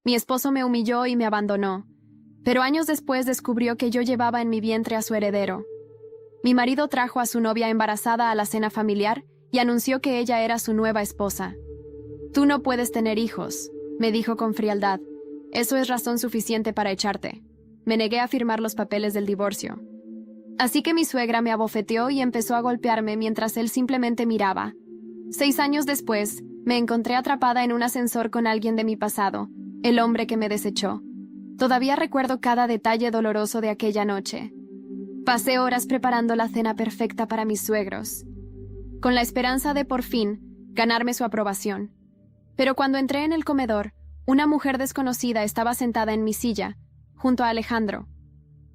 Mi esposo me humilló y me abandonó, pero años después descubrió que yo llevaba en mi vientre a su heredero. Mi marido trajo a su novia embarazada a la cena familiar y anunció que ella era su nueva esposa. «Tú no puedes tener hijos», me dijo con frialdad. «Eso es razón suficiente para echarte». Me negué a firmar los papeles del divorcio. Así que mi suegra me abofeteó y empezó a golpearme mientras él simplemente miraba. 6 años después, me encontré atrapada en un ascensor con alguien de mi pasado, el hombre que me desechó. Todavía recuerdo cada detalle doloroso de aquella noche. Pasé horas preparando la cena perfecta para mis suegros, con la esperanza de por fin ganarme su aprobación. Pero cuando entré en el comedor, una mujer desconocida estaba sentada en mi silla, junto a Alejandro.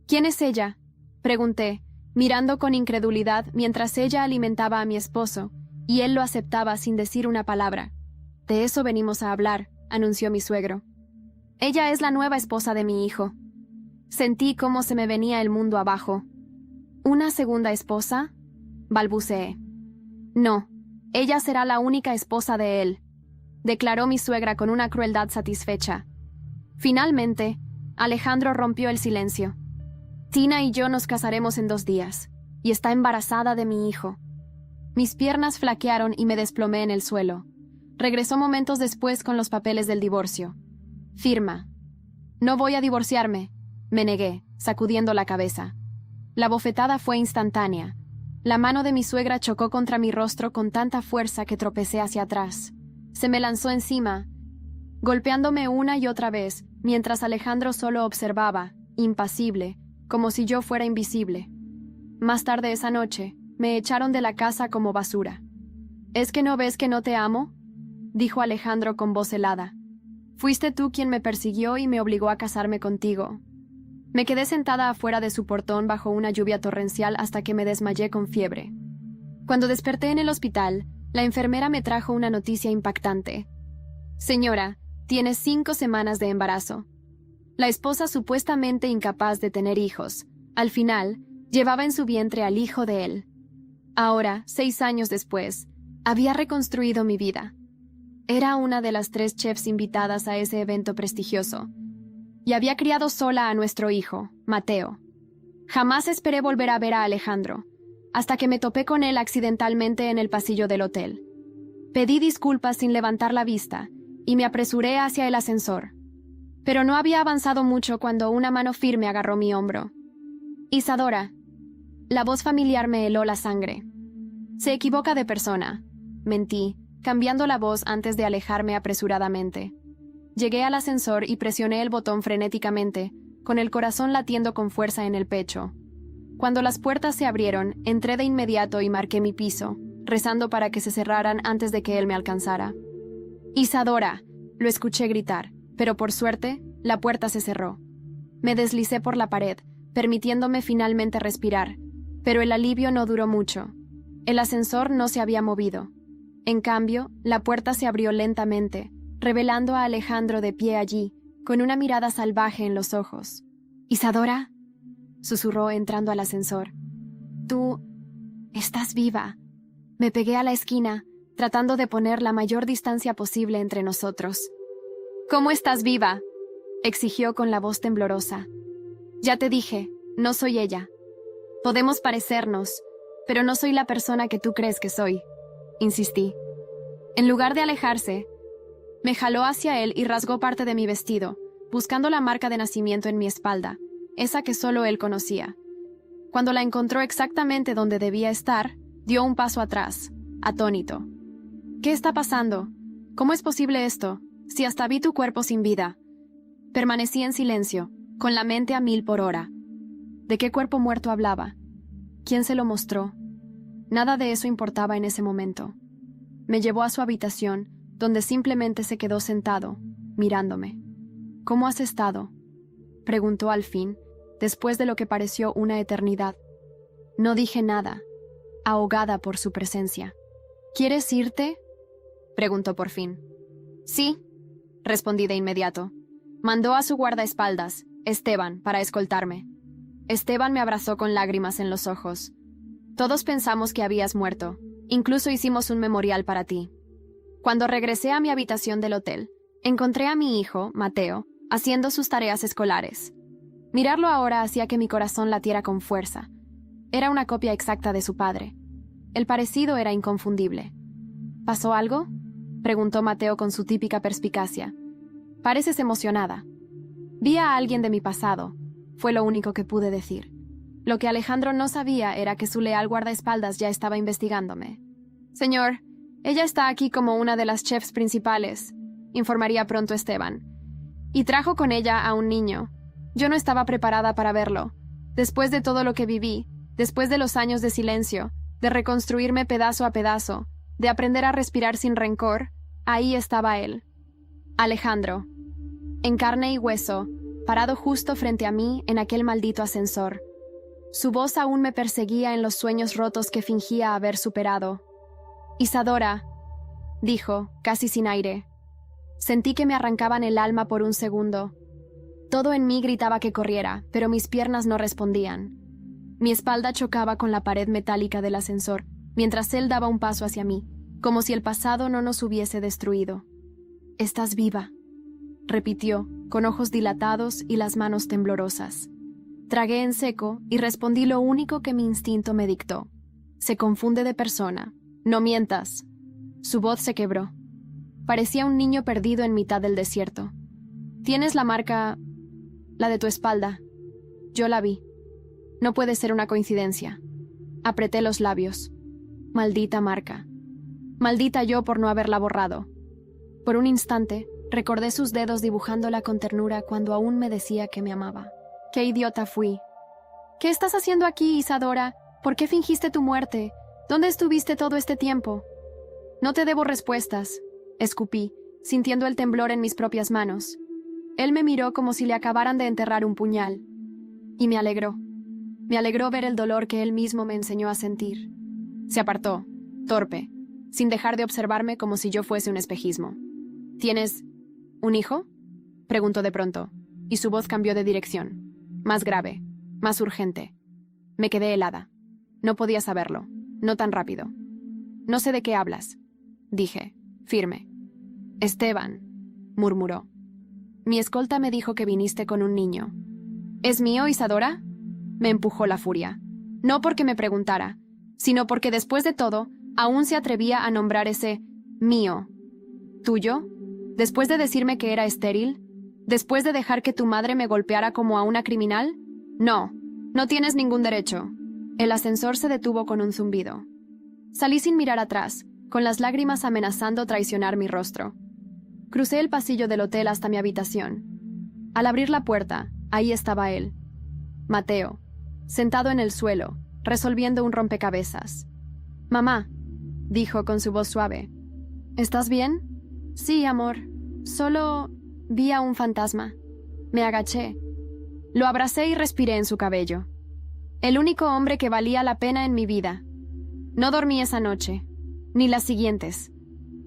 «¿Quién es ella?», pregunté, mirando con incredulidad mientras ella alimentaba a mi esposo, y él lo aceptaba sin decir una palabra. «De eso venimos a hablar», anunció mi suegro. «Ella es la nueva esposa de mi hijo». Sentí cómo se me venía el mundo abajo. «¿Una segunda esposa?», balbuceé. «No, ella será la única esposa de él», declaró mi suegra con una crueldad satisfecha. Finalmente, Alejandro rompió el silencio. «Tina y yo nos casaremos en 2 días, y está embarazada de mi hijo». Mis piernas flaquearon y me desplomé en el suelo. Regresó momentos después con los papeles del divorcio. «Firma». «No voy a divorciarme», me negué, sacudiendo la cabeza. La bofetada fue instantánea. La mano de mi suegra chocó contra mi rostro con tanta fuerza que tropecé hacia atrás. Se me lanzó encima, golpeándome una y otra vez, mientras Alejandro solo observaba, impasible, como si yo fuera invisible. Más tarde esa noche, me echaron de la casa como basura. «¿Es que no ves que no te amo?», dijo Alejandro con voz helada. «Fuiste tú quien me persiguió y me obligó a casarme contigo». Me quedé sentada afuera de su portón bajo una lluvia torrencial hasta que me desmayé con fiebre. Cuando desperté en el hospital, la enfermera me trajo una noticia impactante. «Señora, tiene 5 semanas de embarazo». La esposa supuestamente incapaz de tener hijos, al final, llevaba en su vientre al hijo de él. Ahora, 6 años después, había reconstruido mi vida. Era una de las 3 chefs invitadas a ese evento prestigioso, y había criado sola a nuestro hijo, Mateo. Jamás esperé volver a ver a Alejandro, hasta que me topé con él accidentalmente en el pasillo del hotel. Pedí disculpas sin levantar la vista, y me apresuré hacia el ascensor. Pero no había avanzado mucho cuando una mano firme agarró mi hombro. «Isadora». La voz familiar me heló la sangre. «Se equivoca de persona», mentí, cambiando la voz antes de alejarme apresuradamente. Llegué al ascensor y presioné el botón frenéticamente, con el corazón latiendo con fuerza en el pecho. Cuando las puertas se abrieron, entré de inmediato y marqué mi piso, rezando para que se cerraran antes de que él me alcanzara. «Isadora», lo escuché gritar, pero por suerte, la puerta se cerró. Me deslicé por la pared, permitiéndome finalmente respirar, pero el alivio no duró mucho. El ascensor no se había movido. En cambio, la puerta se abrió lentamente, revelando a Alejandro de pie allí, con una mirada salvaje en los ojos. «¿Isadora?», susurró entrando al ascensor. «Tú estás viva». Me pegué a la esquina, tratando de poner la mayor distancia posible entre nosotros. «¿Cómo estás viva?», exigió con la voz temblorosa. «Ya te dije, no soy ella. Podemos parecernos, pero no soy la persona que tú crees que soy», insistí. En lugar de alejarse, me jaló hacia él y rasgó parte de mi vestido, buscando la marca de nacimiento en mi espalda, esa que solo él conocía. Cuando la encontró exactamente donde debía estar, dio un paso atrás, atónito. «¿Qué está pasando? ¿Cómo es posible esto, si hasta vi tu cuerpo sin vida?» Permanecí en silencio, con la mente a 1000 por hora. ¿De qué cuerpo muerto hablaba? ¿Quién se lo mostró? Nada de eso importaba en ese momento. Me llevó a su habitación, donde simplemente se quedó sentado, mirándome. «¿Cómo has estado?», preguntó al fin, después de lo que pareció una eternidad. No dije nada, ahogada por su presencia. «¿Quieres irte?», preguntó por fin. «Sí», respondí de inmediato. Mandó a su guardaespaldas, Esteban, para escoltarme. Esteban me abrazó con lágrimas en los ojos. «Todos pensamos que habías muerto. Incluso hicimos un memorial para ti». Cuando regresé a mi habitación del hotel, Encontré a mi hijo, Mateo, haciendo sus tareas escolares. Mirarlo ahora hacía que mi corazón latiera con fuerza. Era una copia exacta de su padre. El parecido era inconfundible. ¿Pasó algo?, preguntó Mateo con su típica perspicacia. Pareces emocionada. Vi a alguien de mi pasado, fue lo único que pude decir. Lo que Alejandro no sabía era que su leal guardaespaldas ya estaba investigándome. Señor, ella está aquí como una de las chefs principales, informaría pronto Esteban. Y trajo con ella a un niño. Yo no estaba preparada para verlo. Después de todo lo que viví, después de los años de silencio, de reconstruirme pedazo a pedazo, de aprender a respirar sin rencor, ahí estaba él. Alejandro. En carne y hueso, parado justo frente a mí en aquel maldito ascensor. Su voz aún me perseguía en los sueños rotos que fingía haber superado. Isadora, dijo, casi sin aire. Sentí que me arrancaban el alma por un segundo. Todo en mí gritaba que corriera, pero mis piernas no respondían. Mi espalda chocaba con la pared metálica del ascensor, mientras él daba un paso hacia mí, como si el pasado no nos hubiese destruido. «Estás viva», repitió, con ojos dilatados y las manos temblorosas. Tragué en seco y respondí lo único que mi instinto me dictó. «Se confunde de persona. No mientas». Su voz se quebró. Parecía un niño perdido en mitad del desierto. «Tienes la marca... la de tu espalda». Yo la vi. No puede ser una coincidencia. Apreté los labios. Maldita marca. Maldita yo por no haberla borrado. Por un instante, recordé sus dedos dibujándola con ternura cuando aún me decía que me amaba. ¡Qué idiota fui! ¿Qué estás haciendo aquí, Isadora? ¿Por qué fingiste tu muerte? ¿Dónde estuviste todo este tiempo? No te debo respuestas, escupí, sintiendo el temblor en mis propias manos. Él me miró como si le acabaran de enterrar un puñal. Y me alegró. Me alegró ver el dolor que él mismo me enseñó a sentir. Se apartó, torpe, sin dejar de observarme como si yo fuese un espejismo. ¿Tienes un hijo?, preguntó de pronto, y su voz cambió de dirección. Más grave, más urgente. Me quedé helada. No podía saberlo, no tan rápido. «No sé de qué hablas», dije, firme. «Esteban», murmuró. «Mi escolta me dijo que viniste con un niño». «¿Es mío, Isadora?», me empujó la furia. No porque me preguntara, sino porque después de todo, aún se atrevía a nombrar ese mío. ¿Tuyo? ¿Después de decirme que era estéril? ¿Después de dejar que tu madre me golpeara como a una criminal? No, no tienes ningún derecho». El ascensor se detuvo con un zumbido. Salí sin mirar atrás, con las lágrimas amenazando traicionar mi rostro. Crucé el pasillo del hotel hasta mi habitación. Al abrir la puerta, ahí estaba él. Mateo, sentado en el suelo, resolviendo un rompecabezas. «Mamá», dijo con su voz suave. «¿Estás bien?» «Sí, amor. Solo vi a un fantasma». Me agaché. Lo abracé y respiré en su cabello. El único hombre que valía la pena en mi vida. No dormí esa noche, ni las siguientes.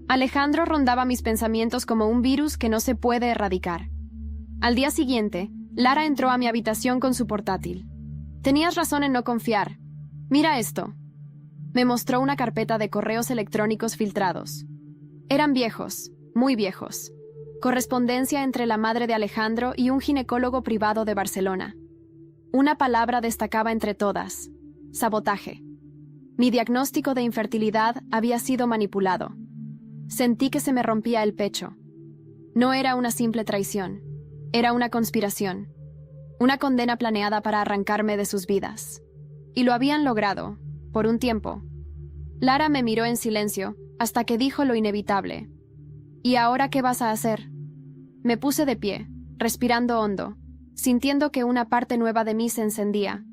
Alejandro rondaba mis pensamientos como un virus que no se puede erradicar. Al día siguiente, Lara entró a mi habitación con su portátil. «Tenías razón en no confiar. Mira esto». Me mostró una carpeta de correos electrónicos filtrados. Eran viejos, muy viejos. Correspondencia entre la madre de Alejandro y un ginecólogo privado de Barcelona. Una palabra destacaba entre todas: sabotaje. Mi diagnóstico de infertilidad había sido manipulado. Sentí que se me rompía el pecho. No era una simple traición. Era una conspiración. Una condena planeada para arrancarme de sus vidas. Y lo habían logrado, por un tiempo. Lara me miró en silencio hasta que dijo lo inevitable. «¿Y ahora qué vas a hacer?» Me puse de pie, respirando hondo, sintiendo que una parte nueva de mí se encendía.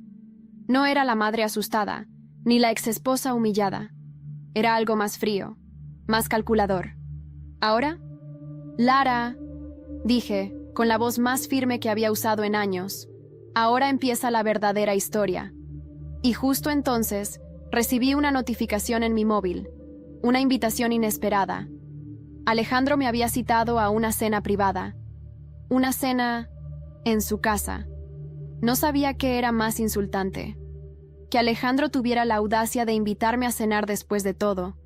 No era la madre asustada, ni la exesposa humillada. Era algo más frío, más calculador. «¿Ahora?» «Lara», dije, con la voz más firme que había usado en años. «Ahora empieza la verdadera historia». Y justo entonces, recibí una notificación en mi móvil, una invitación inesperada. Alejandro me había citado a una cena privada. Una cena en su casa. No sabía qué era más insultante. Que Alejandro tuviera la audacia de invitarme a cenar después de todo,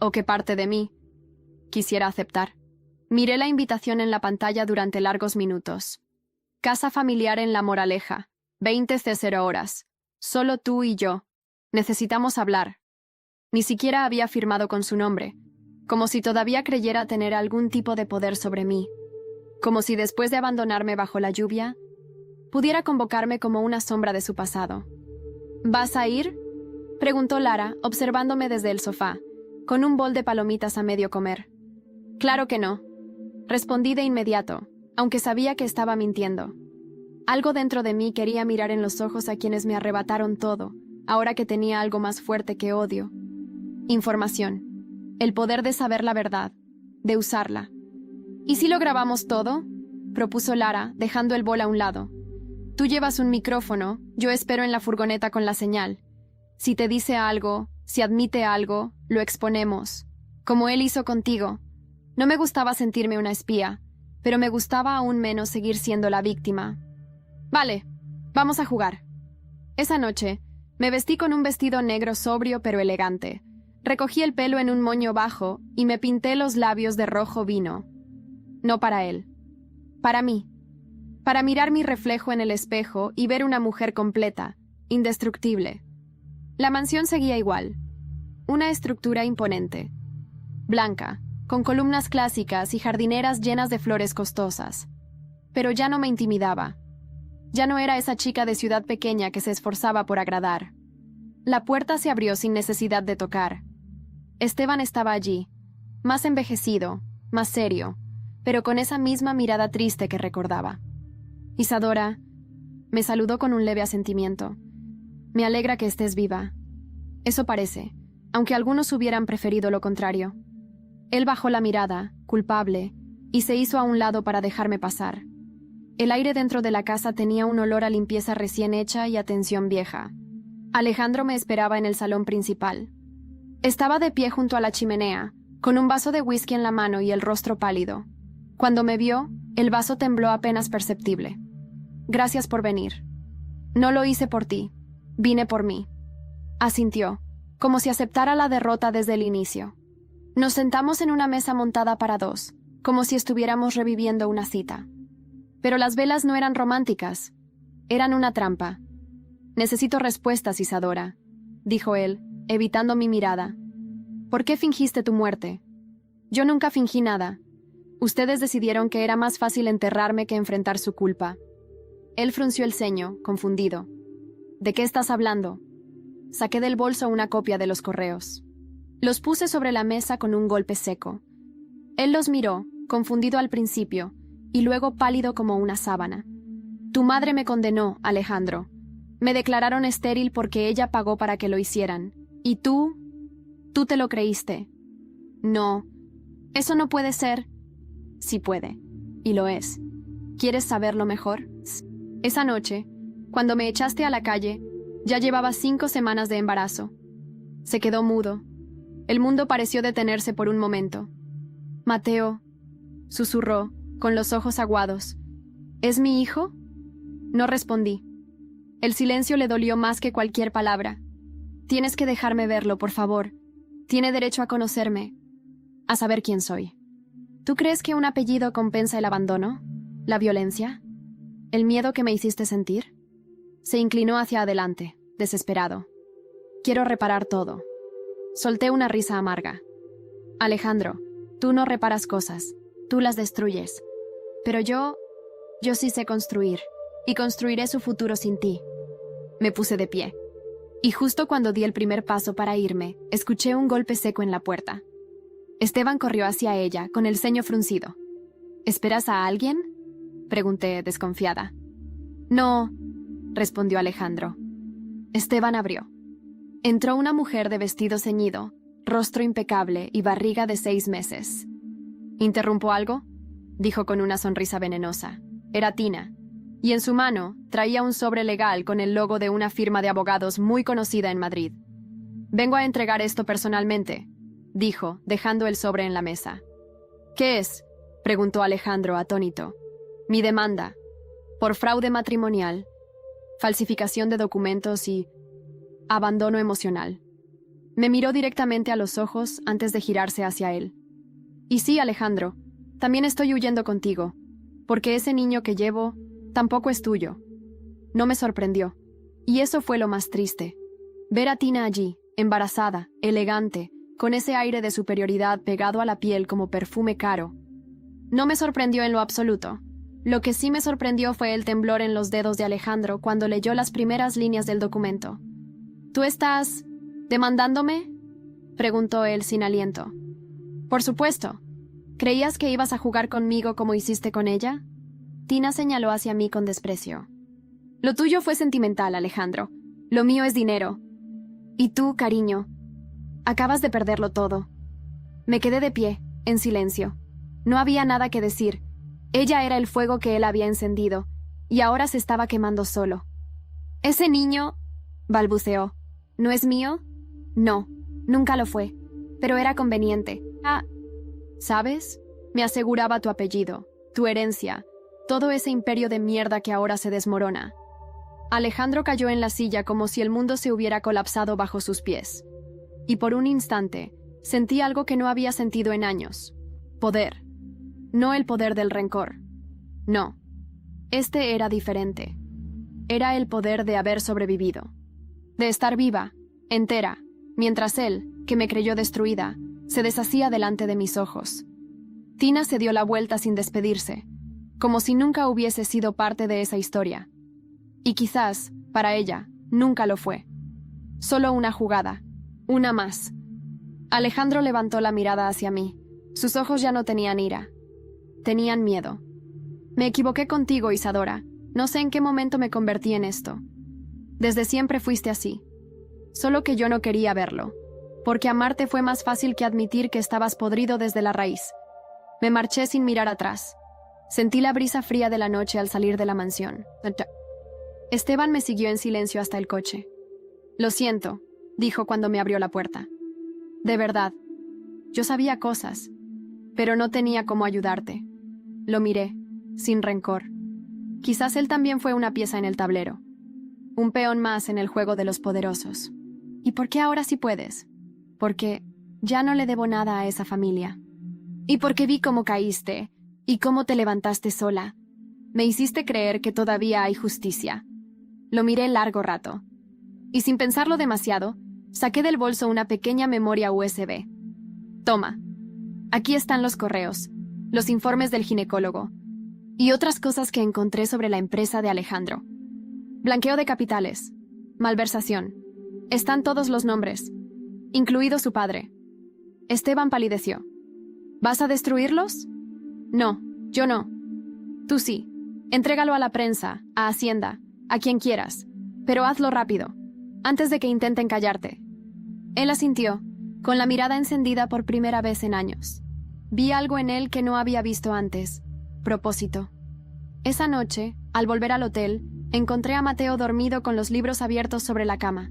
o que parte de mí quisiera aceptar. Miré la invitación en la pantalla durante largos minutos. Casa familiar en La Moraleja. 20:00 horas. Solo tú y yo. Necesitamos hablar. Ni siquiera había firmado con su nombre, como si todavía creyera tener algún tipo de poder sobre mí, como si después de abandonarme bajo la lluvia, pudiera convocarme como una sombra de su pasado. ¿Vas a ir?, preguntó Lara, observándome desde el sofá, con un bol de palomitas a medio comer. Claro que no, respondí de inmediato, aunque sabía que estaba mintiendo. Algo dentro de mí quería mirar en los ojos a quienes me arrebataron todo, ahora que tenía algo más fuerte que odio. Información. El poder de saber la verdad, de usarla. ¿Y si lo grabamos todo?, propuso Lara, dejando el bol a un lado. Tú llevas un micrófono, yo espero en la furgoneta con la señal. Si te dice algo, si admite algo, lo exponemos. Como él hizo contigo. No me gustaba sentirme una espía, pero me gustaba aún menos seguir siendo la víctima. Vale, vamos a jugar. Esa noche, me vestí con un vestido negro sobrio pero elegante. Recogí el pelo en un moño bajo y me pinté los labios de rojo vino. No para él. Para mí. Para mirar mi reflejo en el espejo y ver una mujer completa, indestructible. La mansión seguía igual. Una estructura imponente. Blanca, con columnas clásicas y jardineras llenas de flores costosas. Pero ya no me intimidaba. Ya no era esa chica de ciudad pequeña que se esforzaba por agradar. La puerta se abrió sin necesidad de tocar. Esteban estaba allí, más envejecido, más serio, pero con esa misma mirada triste que recordaba. Isadora, me saludó con un leve asentimiento. Me alegra que estés viva. Eso parece, aunque algunos hubieran preferido lo contrario. Él bajó la mirada, culpable, y se hizo a un lado para dejarme pasar. El aire dentro de la casa tenía un olor a limpieza recién hecha y atención vieja. Alejandro me esperaba en el salón principal. Estaba de pie junto a la chimenea, con un vaso de whisky en la mano y el rostro pálido. Cuando me vio, el vaso tembló apenas perceptible. Gracias por venir. No lo hice por ti, vine por mí. Asintió, como si aceptara la derrota desde el inicio. Nos sentamos en una mesa montada para dos, como si estuviéramos reviviendo una cita. Pero las velas no eran románticas, eran una trampa. Necesito respuestas, Isadora, dijo él, evitando mi mirada. ¿Por qué fingiste tu muerte? Yo nunca fingí nada. Ustedes decidieron que era más fácil enterrarme que enfrentar su culpa. Él frunció el ceño, confundido. ¿De qué estás hablando? Saqué del bolso una copia de los correos. Los puse sobre la mesa con un golpe seco. Él los miró, confundido al principio, y luego pálido como una sábana. Tu madre me condenó, Alejandro. Me declararon estéril porque ella pagó para que lo hicieran. ¿Y tú? Tú te lo creíste. No. Eso no puede ser. Sí puede. Y lo es. ¿Quieres saberlo mejor? Esa noche, cuando me echaste a la calle, ya llevaba 5 semanas de embarazo. Se quedó mudo. El mundo pareció detenerse por un momento. Mateo, susurró, con los ojos aguados. ¿Es mi hijo? No respondí. El silencio le dolió más que cualquier palabra. Tienes que dejarme verlo, por favor. Tiene derecho a conocerme, a saber quién soy. ¿Tú crees que un apellido compensa el abandono? ¿La violencia? ¿El miedo que me hiciste sentir? Se inclinó hacia adelante, desesperado. Quiero reparar todo. Solté una risa amarga. Alejandro, tú no reparas cosas, tú las destruyes. Pero yo sí sé construir, y construiré su futuro sin ti. Me puse de pie. Y justo cuando di el primer paso para irme, escuché un golpe seco en la puerta. Esteban corrió hacia ella, con el ceño fruncido. ¿Esperas a alguien?, pregunté, desconfiada. No, respondió Alejandro. Esteban abrió. Entró una mujer de vestido ceñido, rostro impecable y barriga de 6 meses. ¿Interrumpo algo?, dijo con una sonrisa venenosa. Era Tina, y en su mano traía un sobre legal con el logo de una firma de abogados muy conocida en Madrid. Vengo a entregar esto personalmente, dijo, dejando el sobre en la mesa. ¿Qué es?, preguntó Alejandro, atónito. Mi demanda, por fraude matrimonial, falsificación de documentos y abandono emocional. Me miró directamente a los ojos antes de girarse hacia él. Y sí, Alejandro, También estoy huyendo contigo, porque ese niño que llevo tampoco es tuyo. No me sorprendió. Y eso fue lo más triste. Ver a Tina allí, embarazada, elegante, con ese aire de superioridad pegado a la piel como perfume caro. No me sorprendió en lo absoluto. Lo que sí me sorprendió fue el temblor en los dedos de Alejandro cuando leyó las primeras líneas del documento. ¿Tú estás demandándome?, preguntó él sin aliento. Por supuesto. ¿Creías que ibas a jugar conmigo como hiciste con ella? Tina señaló hacia mí con desprecio. Lo tuyo fue sentimental, Alejandro. Lo mío es dinero. Y tú, cariño, acabas de perderlo todo. Me quedé de pie, en silencio. No había nada que decir. Ella era el fuego que él había encendido, y ahora se estaba quemando solo. «Ese niño», balbuceó, «¿no es mío?» «No, nunca lo fue, pero era conveniente. ¿Sabes? Me aseguraba tu apellido, tu herencia, todo ese imperio de mierda que ahora se desmorona». Alejandro cayó en la silla como si el mundo se hubiera colapsado bajo sus pies. Y por un instante, sentí algo que no había sentido en años. Poder. No el poder del rencor. No. Este era diferente. Era el poder de haber sobrevivido. De estar viva, entera, mientras él, que me creyó destruida, se deshacía delante de mis ojos. Tina se dio la vuelta sin despedirse, como si nunca hubiese sido parte de esa historia. Y quizás, para ella, nunca lo fue. Solo una jugada, una más. Alejandro levantó la mirada hacia mí. Sus ojos ya no tenían ira. Tenían miedo. Me equivoqué contigo, Isadora. No sé en qué momento me convertí en esto. Desde siempre fuiste así. Solo que yo no quería verlo, porque amarte fue más fácil que admitir que estabas podrido desde la raíz. Me marché sin mirar atrás. Sentí la brisa fría de la noche al salir de la mansión. Esteban me siguió en silencio hasta el coche. «Lo siento», dijo cuando me abrió la puerta. «De verdad. Yo sabía cosas, pero no tenía cómo ayudarte». Lo miré, sin rencor. Quizás él también fue una pieza en el tablero. Un peón más en el juego de los poderosos. ¿Y por qué ahora sí puedes? Porque ya no le debo nada a esa familia. Y porque vi cómo caíste, y cómo te levantaste sola. Me hiciste creer que todavía hay justicia. Lo miré largo rato. Y sin pensarlo demasiado, saqué del bolso una pequeña memoria USB. Toma. Aquí están los correos, los informes del ginecólogo, y otras cosas que encontré sobre la empresa de Alejandro. Blanqueo de capitales, malversación. Están todos los nombres, incluido su padre. Esteban palideció. ¿Vas a destruirlos? No, yo no. Tú sí. Entrégalo a la prensa, a Hacienda, a quien quieras, pero hazlo rápido, antes de que intenten callarte. Él asintió, con la mirada encendida por primera vez en años. Vi algo en él que no había visto antes. Propósito. Esa noche, al volver al hotel, encontré a Mateo dormido con los libros abiertos sobre la cama.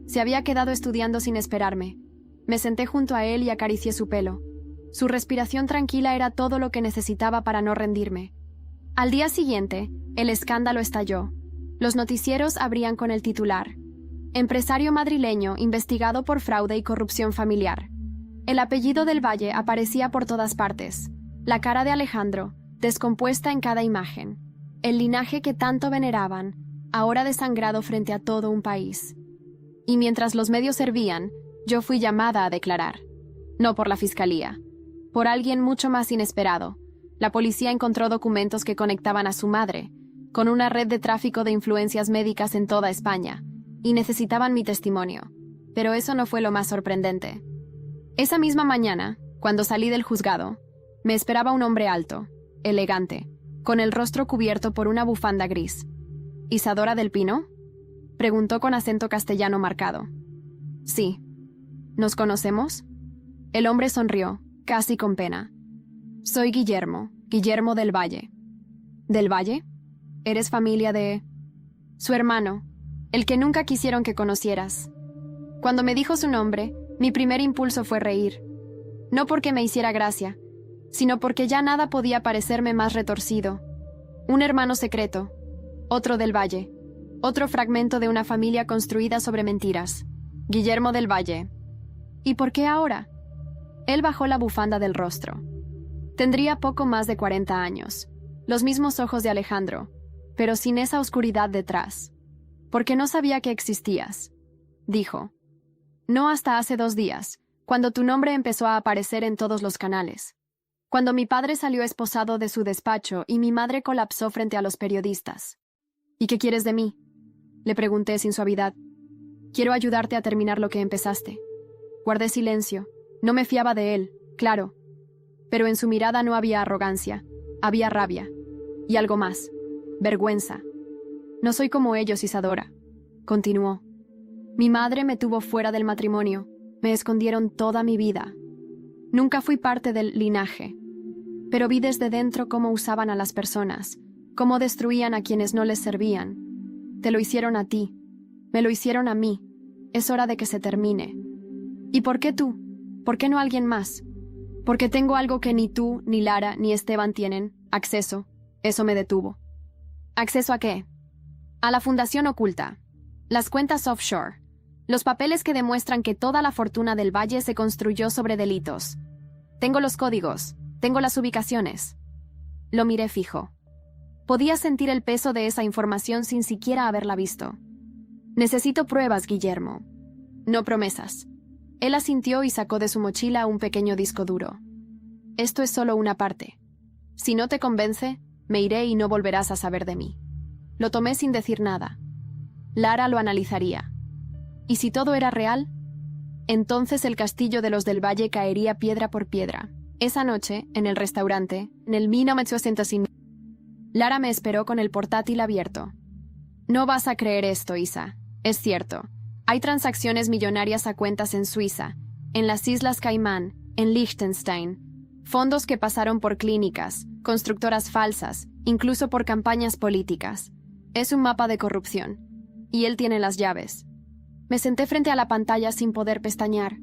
Se había quedado estudiando sin esperarme. Me senté junto a él y acaricié su pelo. Su respiración tranquila era todo lo que necesitaba para no rendirme. Al día siguiente, el escándalo estalló. Los noticieros abrían con el titular: empresario madrileño investigado por fraude y corrupción familiar. El apellido del Valle aparecía por todas partes. La cara de Alejandro, descompuesta en cada imagen. El linaje que tanto veneraban, ahora desangrado frente a todo un país. Y mientras los medios servían, yo fui llamada a declarar. No por la fiscalía. Por alguien mucho más inesperado. La policía encontró documentos que conectaban a su madre, con una red de tráfico de influencias médicas en toda España, y necesitaban mi testimonio. Pero eso no fue lo más sorprendente. Esa misma mañana, cuando salí del juzgado, me esperaba un hombre alto, elegante, con el rostro cubierto por una bufanda gris. ¿Isadora del Pino?, preguntó con acento castellano marcado. Sí. ¿Nos conocemos? El hombre sonrió, casi con pena. Soy Guillermo del Valle. ¿Del Valle? ¿Eres familia de...? Su hermano, el que nunca quisieron que conocieras. Cuando me dijo su nombre, mi primer impulso fue reír. No porque me hiciera gracia, sino porque ya nada podía parecerme más retorcido. Un hermano secreto, otro del Valle, otro fragmento de una familia construida sobre mentiras. Guillermo del Valle. ¿Y por qué ahora? Él bajó la bufanda del rostro. Tendría poco más de 40 años, los mismos ojos de Alejandro, pero sin esa oscuridad detrás. Porque no sabía que existías, dijo. No hasta hace 2 días, cuando tu nombre empezó a aparecer en todos los canales. Cuando mi padre salió esposado de su despacho y mi madre colapsó frente a los periodistas. ¿Y qué quieres de mí?, le pregunté sin suavidad. Quiero ayudarte a terminar lo que empezaste. Guardé silencio. No me fiaba de él, claro. Pero en su mirada no había arrogancia, había rabia. Y algo más, vergüenza. No soy como ellos, Isadora, continuó. Mi madre me tuvo fuera del matrimonio, me escondieron toda mi vida. Nunca fui parte del linaje, pero vi desde dentro cómo usaban a las personas, cómo destruían a quienes no les servían. Te lo hicieron a ti, me lo hicieron a mí. Es hora de que se termine. ¿Y por qué tú? ¿Por qué no alguien más? Porque tengo algo que ni tú, ni Lara, ni Esteban tienen, acceso. Eso me detuvo. ¿Acceso a qué? A la fundación oculta, las cuentas offshore, los papeles que demuestran que toda la fortuna del valle se construyó sobre delitos. Tengo los códigos, tengo las ubicaciones. Lo miré fijo. Podía sentir el peso de esa información sin siquiera haberla visto. Necesito pruebas, Guillermo. No promesas. Él asintió y sacó de su mochila un pequeño disco duro. Esto es solo una parte. Si no te convence, me iré y no volverás a saber de mí. Lo tomé sin decir nada. Lara lo analizaría. ¿Y si todo era real? Entonces el castillo de los del Valle caería piedra por piedra. Esa noche, en el restaurante, en el 1965, Lara me esperó con el portátil abierto. No vas a creer esto, Isa. Es cierto. Hay transacciones millonarias a cuentas en Suiza, en las Islas Caimán, en Liechtenstein, fondos que pasaron por clínicas, constructoras falsas, incluso por campañas políticas. Es un mapa de corrupción. Y él tiene las llaves. Me senté frente a la pantalla sin poder pestañear.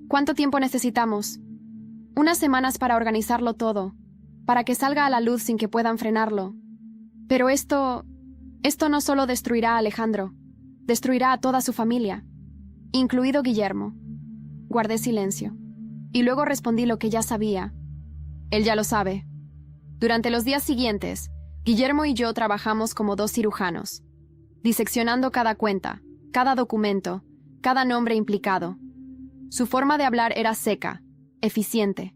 ¿Cuánto tiempo necesitamos? Unas semanas para organizarlo todo, para que salga a la luz sin que puedan frenarlo. Pero esto no solo destruirá a Alejandro, destruirá a toda su familia, incluido Guillermo. Guardé silencio, y luego respondí lo que ya sabía. Él ya lo sabe. Durante los días siguientes, Guillermo y yo trabajamos como 2 cirujanos, diseccionando cada cuenta, cada documento, cada nombre implicado. Su forma de hablar era seca, eficiente.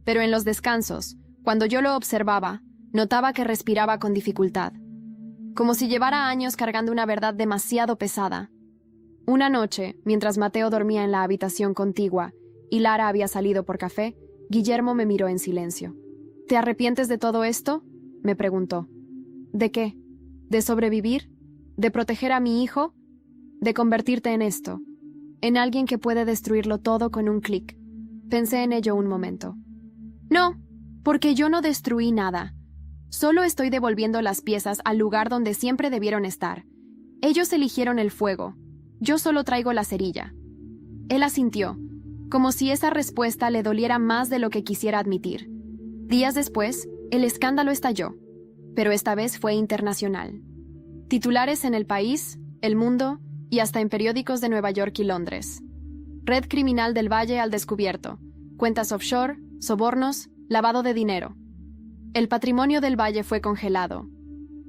Pero en los descansos, cuando yo lo observaba, notaba que respiraba con dificultad, como si llevara años cargando una verdad demasiado pesada. Una noche, mientras Mateo dormía en la habitación contigua y Lara había salido por café, Guillermo me miró en silencio. ¿Te arrepientes de todo esto?, me preguntó. ¿De qué? ¿De sobrevivir? ¿De proteger a mi hijo? ¿De convertirte en esto? ¿En alguien que puede destruirlo todo con un clic? Pensé en ello un momento. No, porque yo no destruí nada. Solo estoy devolviendo las piezas al lugar donde siempre debieron estar. Ellos eligieron el fuego. Yo solo traigo la cerilla. Él asintió, como si esa respuesta le doliera más de lo que quisiera admitir. Días después, el escándalo estalló, pero esta vez fue internacional. Titulares en El País, El Mundo y hasta en periódicos de Nueva York y Londres. Red criminal del Valle al descubierto. Cuentas offshore, sobornos, lavado de dinero. El patrimonio del Valle fue congelado.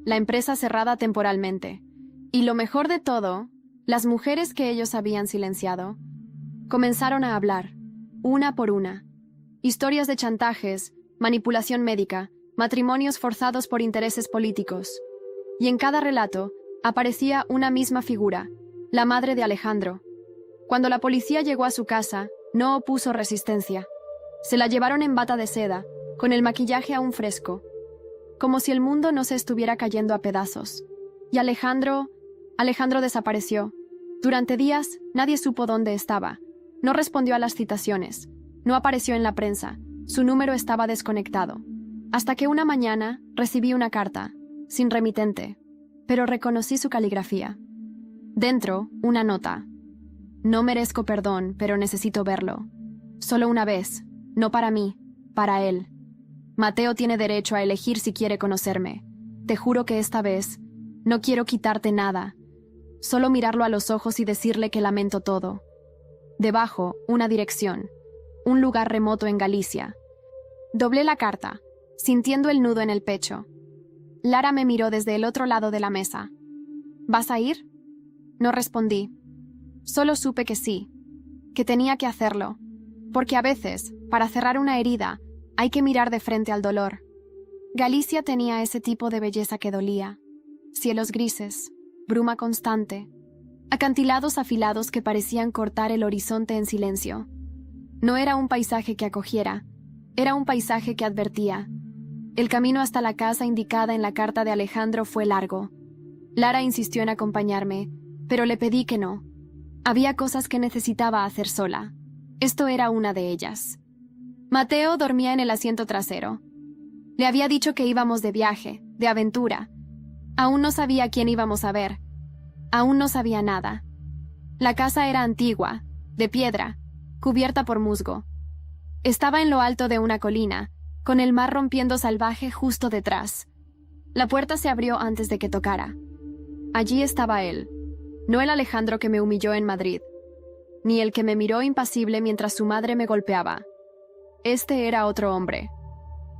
La empresa cerrada temporalmente. Y lo mejor de todo, las mujeres que ellos habían silenciado comenzaron a hablar, una por una. Historias de chantajes, manipulación médica, matrimonios forzados por intereses políticos. Y en cada relato aparecía una misma figura, la madre de Alejandro. Cuando la policía llegó a su casa, no opuso resistencia. Se la llevaron en bata de seda, con el maquillaje aún fresco, como si el mundo no se estuviera cayendo a pedazos. Y Alejandro desapareció. Durante días, nadie supo dónde estaba. No respondió a las citaciones. No apareció en la prensa. Su número estaba desconectado. Hasta que una mañana recibí una carta, sin remitente, pero reconocí su caligrafía. Dentro, una nota. No merezco perdón, pero necesito verlo. Solo una vez, no para mí, para él. Mateo tiene derecho a elegir si quiere conocerme. Te juro que esta vez no quiero quitarte nada. Solo mirarlo a los ojos y decirle que lamento todo. Debajo, una dirección. Un lugar remoto en Galicia. Doblé la carta, sintiendo el nudo en el pecho. Lara me miró desde el otro lado de la mesa. ¿Vas a ir? No respondí. Solo supe que sí, que tenía que hacerlo, porque a veces, para cerrar una herida, hay que mirar de frente al dolor. Galicia tenía ese tipo de belleza que dolía. Cielos grises, bruma constante, acantilados afilados que parecían cortar el horizonte en silencio. No era un paisaje que acogiera, era un paisaje que advertía. El camino hasta la casa indicada en la carta de Alejandro fue largo. Lara insistió en acompañarme, pero le pedí que no. Había cosas que necesitaba hacer sola. Esto era una de ellas. Mateo dormía en el asiento trasero. Le había dicho que íbamos de viaje, de aventura. Aún no sabía quién íbamos a ver. Aún no sabía nada. La casa era antigua, de piedra, cubierta por musgo. Estaba en lo alto de una colina, con el mar rompiendo salvaje justo detrás. La puerta se abrió antes de que tocara. Allí estaba él, no el Alejandro que me humilló en Madrid, ni el que me miró impasible mientras su madre me golpeaba. Este era otro hombre,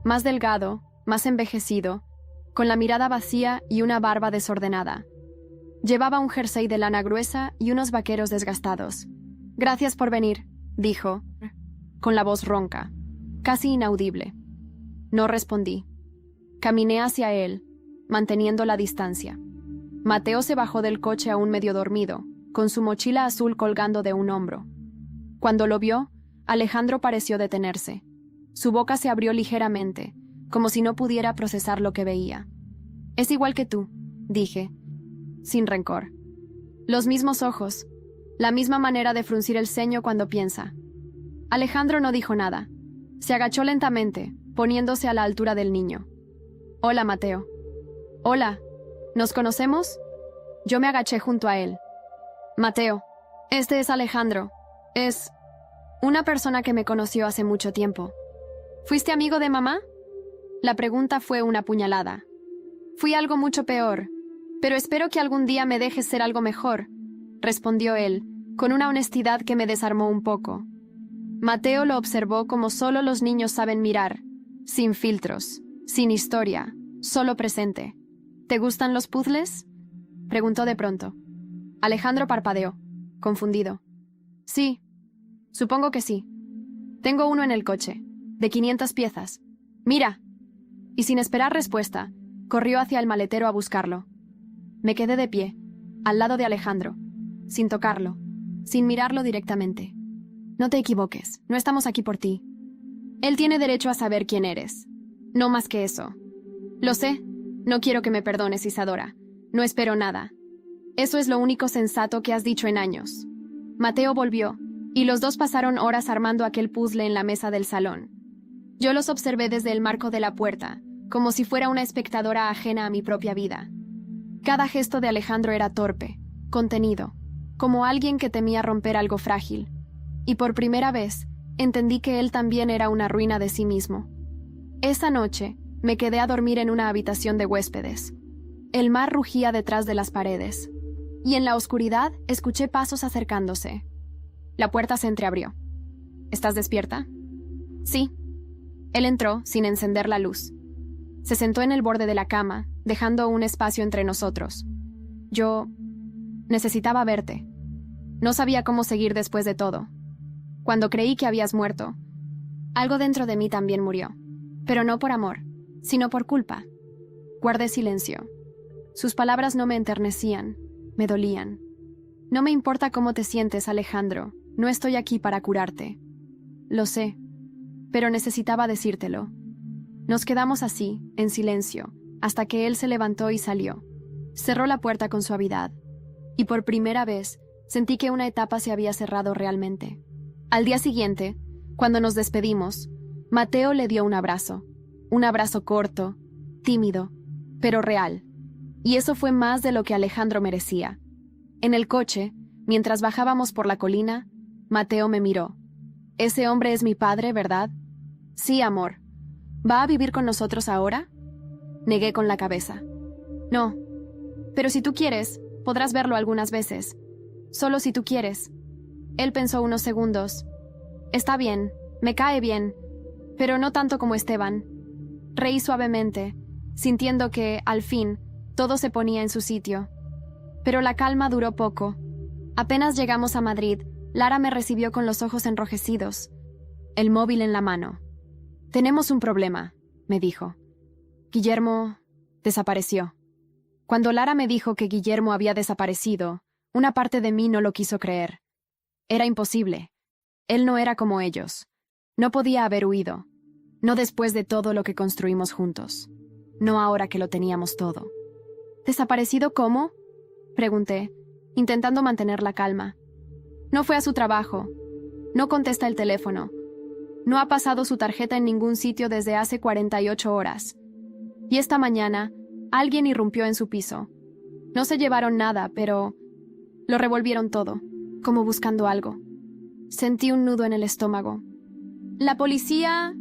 más delgado, más envejecido, con la mirada vacía y una barba desordenada. Llevaba un jersey de lana gruesa y unos vaqueros desgastados. «Gracias por venir», dijo, con la voz ronca, casi inaudible. No respondí. Caminé hacia él, manteniendo la distancia. Mateo se bajó del coche aún medio dormido, con su mochila azul colgando de un hombro. Cuando lo vio, Alejandro pareció detenerse. Su boca se abrió ligeramente, como si no pudiera procesar lo que veía. «Es igual que tú», dije, sin rencor. Los mismos ojos, la misma manera de fruncir el ceño cuando piensa. Alejandro no dijo nada. Se agachó lentamente, poniéndose a la altura del niño. «Hola, Mateo». «Hola. ¿Nos conocemos?» Yo me agaché junto a él. «Mateo, este es Alejandro. Es una persona que me conoció hace mucho tiempo». «¿Fuiste amigo de mamá?» La pregunta fue una puñalada. «Fui algo mucho peor, pero espero que algún día me dejes ser algo mejor», respondió él, con una honestidad que me desarmó un poco. Mateo lo observó como solo los niños saben mirar, sin filtros, sin historia, solo presente. «¿Te gustan los puzzles?», preguntó de pronto. Alejandro parpadeó, confundido. «Sí, supongo que sí. Tengo uno en el coche, de 500 piezas. ¡Mira!». Y sin esperar respuesta, corrió hacia el maletero a buscarlo. Me quedé de pie, al lado de Alejandro, sin tocarlo, sin mirarlo directamente. «No te equivoques, no estamos aquí por ti. Él tiene derecho a saber quién eres. No más que eso. Lo sé, no quiero que me perdones, Isadora. No espero nada. Eso es lo único sensato que has dicho en años». Mateo volvió, y los dos pasaron horas armando aquel puzzle en la mesa del salón. Yo los observé desde el marco de la puerta, como si fuera una espectadora ajena a mi propia vida. Cada gesto de Alejandro era torpe, contenido, como alguien que temía romper algo frágil. Y por primera vez, entendí que él también era una ruina de sí mismo. Esa noche, me quedé a dormir en una habitación de huéspedes. El mar rugía detrás de las paredes, y en la oscuridad escuché pasos acercándose. La puerta se entreabrió. «¿Estás despierta?» «Sí». Él entró sin encender la luz. Se sentó en el borde de la cama, dejando un espacio entre nosotros. Yo necesitaba verte. No sabía cómo seguir después de todo. Cuando creí que habías muerto, algo dentro de mí también murió. Pero no por amor, sino por culpa. Guardé silencio. Sus palabras no me enternecían, me dolían. «No me importa cómo te sientes, Alejandro. No estoy aquí para curarte». Lo sé, pero necesitaba decírtelo. Nos quedamos así, en silencio, hasta que él se levantó y salió. Cerró la puerta con suavidad, y por primera vez sentí que una etapa se había cerrado realmente. Al día siguiente, cuando nos despedimos, Mateo le dio un abrazo corto, tímido, pero real. Y eso fue más de lo que Alejandro merecía. En el coche, mientras bajábamos por la colina, Mateo me miró. «Ese hombre es mi padre, ¿verdad?» «Sí, amor». «¿Va a vivir con nosotros ahora?» Negué con la cabeza. «No, pero si tú quieres, podrás verlo algunas veces. Solo si tú quieres». Él pensó unos segundos. «Está bien, me cae bien. pero no tanto como Esteban. Reí suavemente, sintiendo que, al fin, todo se ponía en su sitio. Pero la calma duró poco. Apenas llegamos a Madrid, Lara me recibió con los ojos enrojecidos, el móvil en la mano. «Tenemos un problema», me dijo. «Guillermo desapareció». Cuando Lara me dijo que Guillermo había desaparecido, una parte de mí no lo quiso creer. Era imposible. Él no era como ellos. No podía haber huido. No después de todo lo que construimos juntos. No ahora que lo teníamos todo. ¿Desaparecido cómo?, pregunté, intentando mantener la calma. No fue a su trabajo. No contesta el teléfono. No ha pasado su tarjeta en ningún sitio desde hace 48 horas. Y esta mañana, alguien irrumpió en su piso. No se llevaron nada, pero lo revolvieron todo, como buscando algo. Sentí un nudo en el estómago. La policía...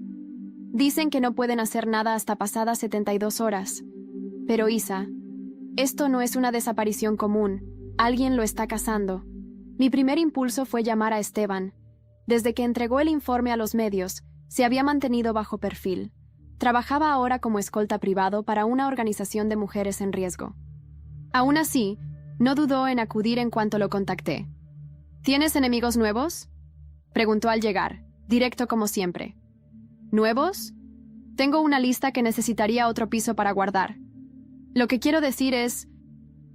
Dicen que no pueden hacer nada hasta pasadas 72 horas. Pero Isa, esto no es una desaparición común. Alguien lo está cazando. Mi primer impulso fue llamar a Esteban. Desde que entregó el informe a los medios, se había mantenido bajo perfil. Trabajaba ahora como escolta privado para una organización de mujeres en riesgo. Aún así, no dudó en acudir en cuanto lo contacté. ¿Tienes enemigos nuevos?, preguntó al llegar, directo como siempre. ¿Nuevos? Tengo una lista que necesitaría otro piso para guardar. Lo que quiero decir es...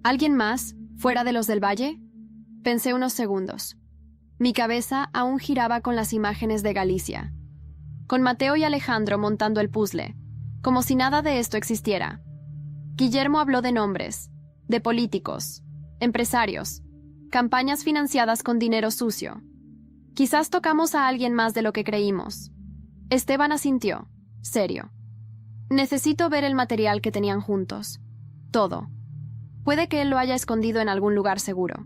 ¿Alguien más, fuera de los del Valle? Pensé unos segundos. Mi cabeza aún giraba con las imágenes de Galicia. Con Mateo y Alejandro montando el puzzle, como si nada de esto existiera. Guillermo habló de nombres, de políticos, empresarios, campañas financiadas con dinero sucio. Quizás tocamos a alguien más de lo que creímos. Esteban asintió, serio. Necesito ver el material que tenían juntos. Todo. Puede que él lo haya escondido en algún lugar seguro.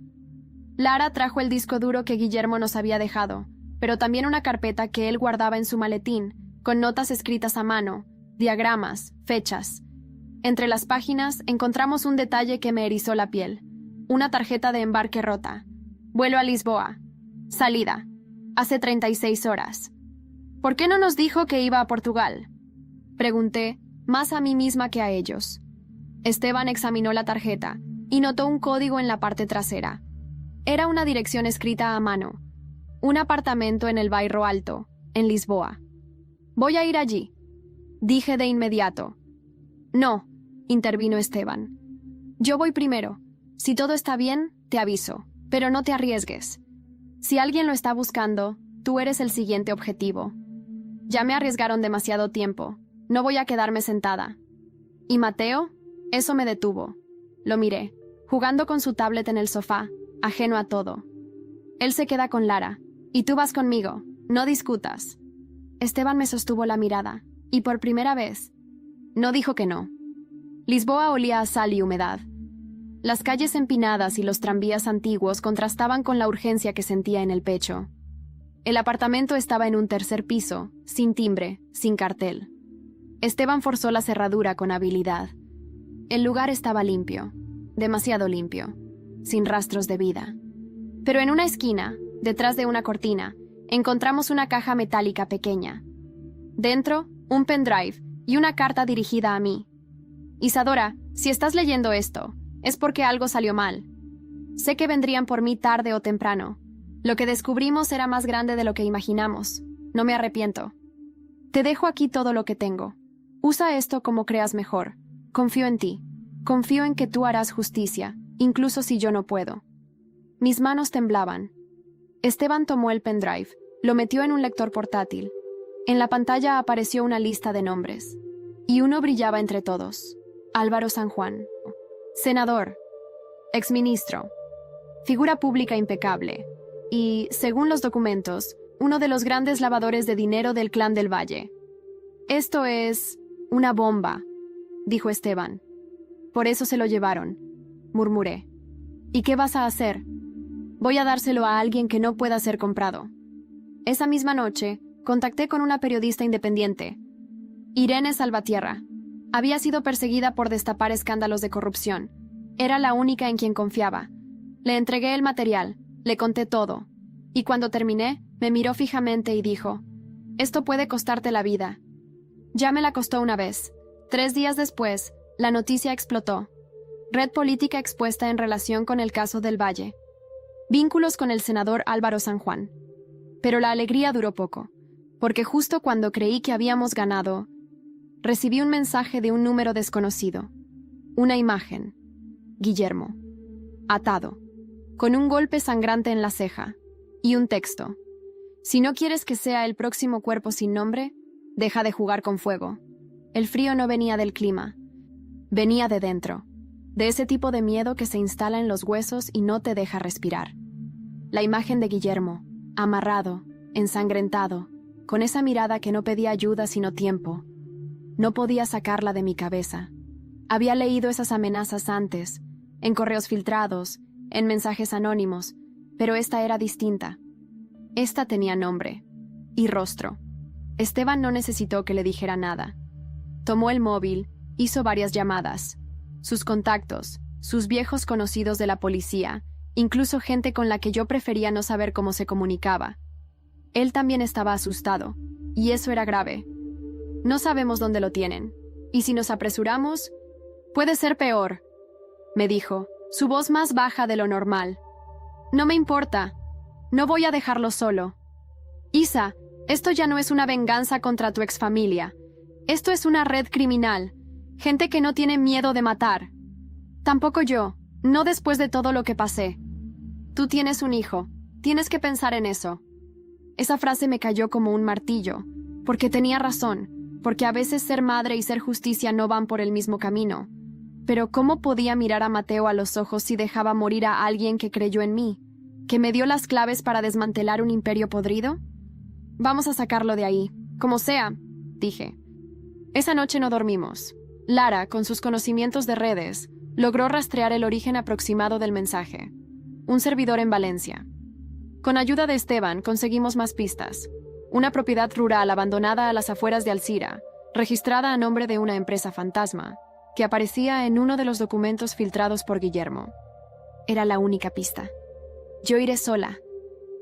Lara trajo el disco duro que Guillermo nos había dejado, pero también una carpeta que él guardaba en su maletín, con notas escritas a mano, diagramas, fechas. Entre las páginas encontramos un detalle que me erizó la piel. Una tarjeta de embarque rota. Vuelo a Lisboa. Salida. Hace 36 horas. ¿Por qué no nos dijo que iba a Portugal?, pregunté, más a mí misma que a ellos. Esteban examinó la tarjeta y notó un código en la parte trasera. Era una dirección escrita a mano. Un apartamento en el Bairro Alto, en Lisboa. «Voy a ir allí», dije de inmediato. «No», intervino Esteban. «Yo voy primero. Si todo está bien, te aviso, pero no te arriesgues. Si alguien lo está buscando, tú eres el siguiente objetivo. Ya me arriesgaron demasiado tiempo. No voy a quedarme sentada». ¿Y Mateo? Eso me detuvo. Lo miré, jugando con su tablet en el sofá, ajeno a todo. Él se queda con Lara, y tú vas conmigo. No discutas. Esteban me sostuvo la mirada, y por primera vez, no dijo que no. Lisboa olía a sal y humedad. Las calles empinadas y los tranvías antiguos contrastaban con la urgencia que sentía en el pecho. El apartamento estaba en un tercer piso, sin timbre, sin cartel. Esteban forzó la cerradura con habilidad. El lugar estaba limpio, demasiado limpio, sin rastros de vida. Pero en una esquina, detrás de una cortina, encontramos una caja metálica pequeña. Dentro, un pendrive y una carta dirigida a mí. «Isadora, si estás leyendo esto, es porque algo salió mal. Sé que vendrían por mí tarde o temprano. Lo que descubrimos era más grande de lo que imaginamos. No me arrepiento. Te dejo aquí todo lo que tengo. Usa esto como creas mejor. Confío en ti. Confío en que tú harás justicia, incluso si yo no puedo». Mis manos temblaban. Esteban tomó el pendrive, lo metió en un lector portátil. En la pantalla apareció una lista de nombres. Y uno brillaba entre todos. Álvaro San Juan. Senador. Exministro. Figura pública impecable. Y, según los documentos, uno de los grandes lavadores de dinero del Clan del Valle. «Esto es una bomba», dijo Esteban. «Por eso se lo llevaron», murmuré. «¿Y qué vas a hacer?» «Voy a dárselo a alguien que no pueda ser comprado». Esa misma noche, contacté con una periodista independiente, Irene Salvatierra. Había sido perseguida por destapar escándalos de corrupción. Era la única en quien confiaba. Le entregué el material, le conté todo. Y cuando terminé, me miró fijamente y dijo: Esto puede costarte la vida. Ya me la costó una vez. 3 días después, la noticia explotó. Red política expuesta en relación con el caso del Valle. Vínculos con el senador Álvaro San Juan. Pero la alegría duró poco, porque justo cuando creí que habíamos ganado, recibí un mensaje de un número desconocido. Una imagen. Guillermo. Atado. Con un golpe sangrante en la ceja. Y un texto. Si no quieres que sea el próximo cuerpo sin nombre, deja de jugar con fuego. El frío no venía del clima. Venía de dentro. De ese tipo de miedo que se instala en los huesos y no te deja respirar. La imagen de Guillermo, amarrado, ensangrentado, con esa mirada que no pedía ayuda sino tiempo. No podía sacarla de mi cabeza. Había leído esas amenazas antes, en correos filtrados, en mensajes anónimos, pero esta era distinta. Esta tenía nombre y rostro. Esteban no necesitó que le dijera nada. Tomó el móvil, hizo varias llamadas. Sus contactos, sus viejos conocidos de la policía, incluso gente con la que yo prefería no saber cómo se comunicaba. Él también estaba asustado, y eso era grave. No sabemos dónde lo tienen, y si nos apresuramos, puede ser peor, me dijo, su voz más baja de lo normal. No me importa, no voy a dejarlo solo. Isa, esto ya no es una venganza contra tu exfamilia. Esto es una red criminal, gente que no tiene miedo de matar. Tampoco yo, no después de todo lo que pasé. Tú tienes un hijo, tienes que pensar en eso. Esa frase me cayó como un martillo, porque tenía razón, porque a veces ser madre y ser justicia no van por el mismo camino. Pero ¿cómo podía mirar a Mateo a los ojos si dejaba morir a alguien que creyó en mí, que me dio las claves para desmantelar un imperio podrido? Vamos a sacarlo de ahí, como sea, dije. Esa noche no dormimos. Lara, con sus conocimientos de redes, logró rastrear el origen aproximado del mensaje. Un servidor en Valencia. Con ayuda de Esteban conseguimos más pistas. Una propiedad rural abandonada a las afueras de Alcira, registrada a nombre de una empresa fantasma, que aparecía en uno de los documentos filtrados por Guillermo. Era la única pista. Yo iré sola,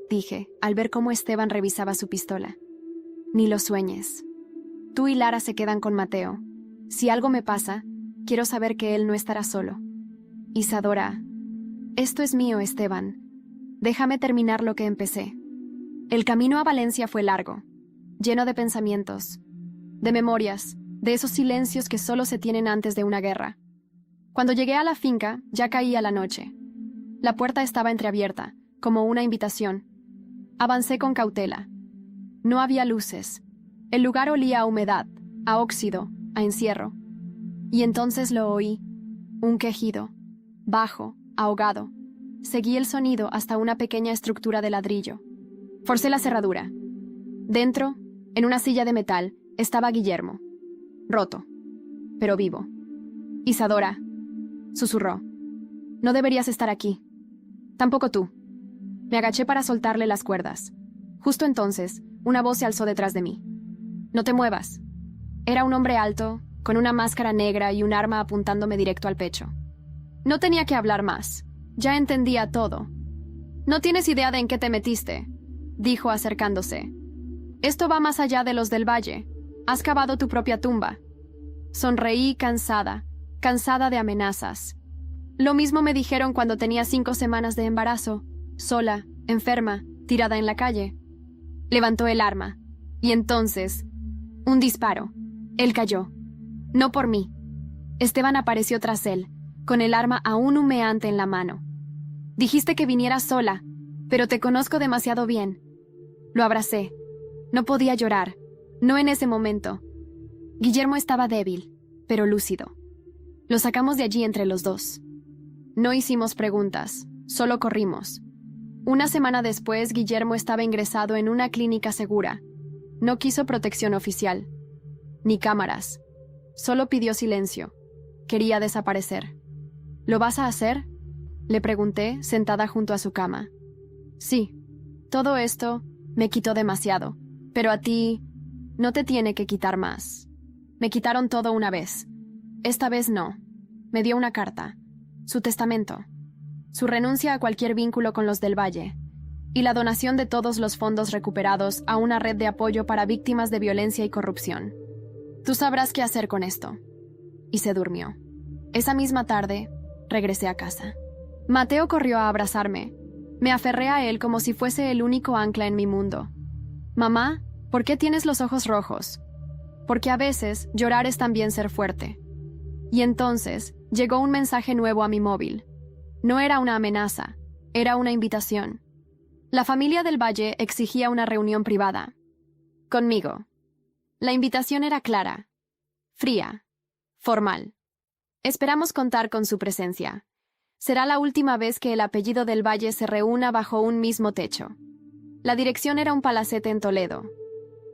dije, al ver cómo Esteban revisaba su pistola. Ni lo sueñes. Tú y Lara se quedan con Mateo. Si algo me pasa, quiero saber que él no estará solo. Isadora, esto es mío, Esteban. Déjame terminar lo que empecé. El camino a Valencia fue largo, lleno de pensamientos, de memorias, de esos silencios que solo se tienen antes de una guerra. Cuando llegué a la finca, ya caía la noche. La puerta estaba entreabierta, como una invitación. Avancé con cautela. No había luces. El lugar olía a humedad, a óxido, a encierro. Y entonces lo oí, un quejido, bajo, ahogado. Seguí el sonido hasta una pequeña estructura de ladrillo. Forcé la cerradura. Dentro, en una silla de metal, estaba Guillermo. Roto, pero vivo. Isadora, susurró. No deberías estar aquí. Tampoco tú. Me agaché para soltarle las cuerdas. Justo entonces, una voz se alzó detrás de mí. No te muevas. Era un hombre alto, con una máscara negra y un arma apuntándome directo al pecho. No tenía que hablar más. Ya entendía todo. No tienes idea de en qué te metiste, dijo acercándose. Esto va más allá de los del Valle. Has cavado tu propia tumba. Sonreí cansada de amenazas. Lo mismo me dijeron cuando tenía 5 semanas de embarazo, sola, enferma, tirada en la calle. Levantó el arma. Y entonces, un disparo. Él cayó. No por mí. Esteban apareció tras él, con el arma aún humeante en la mano. Dijiste que viniera sola, pero te conozco demasiado bien. Lo abracé. No podía llorar, no en ese momento. Guillermo estaba débil, pero lúcido. Lo sacamos de allí entre los dos. No hicimos preguntas, solo corrimos. Una semana después, Guillermo estaba ingresado en una clínica segura. No quiso protección oficial, ni cámaras. Solo pidió silencio. Quería desaparecer. ¿Lo vas a hacer?, le pregunté, sentada junto a su cama. Sí, todo esto me quitó demasiado, pero a ti no te tiene que quitar más. Me quitaron todo una vez. Esta vez no. Me dio una carta, su testamento, su renuncia a cualquier vínculo con los del Valle. y la donación de todos los fondos recuperados a una red de apoyo para víctimas de violencia y corrupción. Tú sabrás qué hacer con esto. Y se durmió. Esa misma tarde, regresé a casa. Mateo corrió a abrazarme. Me aferré a él como si fuese el único ancla en mi mundo. Mamá, ¿por qué tienes los ojos rojos? Porque a veces llorar es también ser fuerte. Y entonces llegó un mensaje nuevo a mi móvil. No era una amenaza, era una invitación. La familia del Valle exigía una reunión privada. Conmigo. La invitación era clara, fría, formal. Esperamos contar con su presencia. Será la última vez que el apellido del Valle se reúna bajo un mismo techo. La dirección era un palacete en Toledo,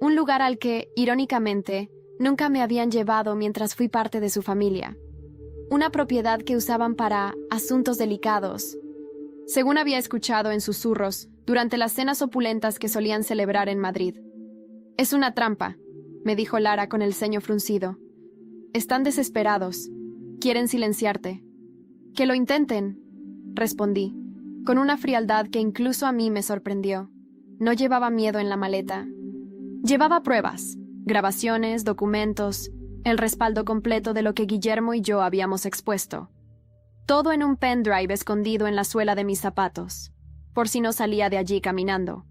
un lugar al que, irónicamente, nunca me habían llevado mientras fui parte de su familia. Una propiedad que usaban para asuntos delicados, según había escuchado en susurros durante las cenas opulentas que solían celebrar en Madrid. Es una trampa, me dijo Lara con el ceño fruncido. Están desesperados. Quieren silenciarte. Que lo intenten, respondí, con una frialdad que incluso a mí me sorprendió. No llevaba miedo en la maleta. Llevaba pruebas, grabaciones, documentos, el respaldo completo de lo que Guillermo y yo habíamos expuesto. Todo en un pendrive escondido en la suela de mis zapatos, por si no salía de allí caminando.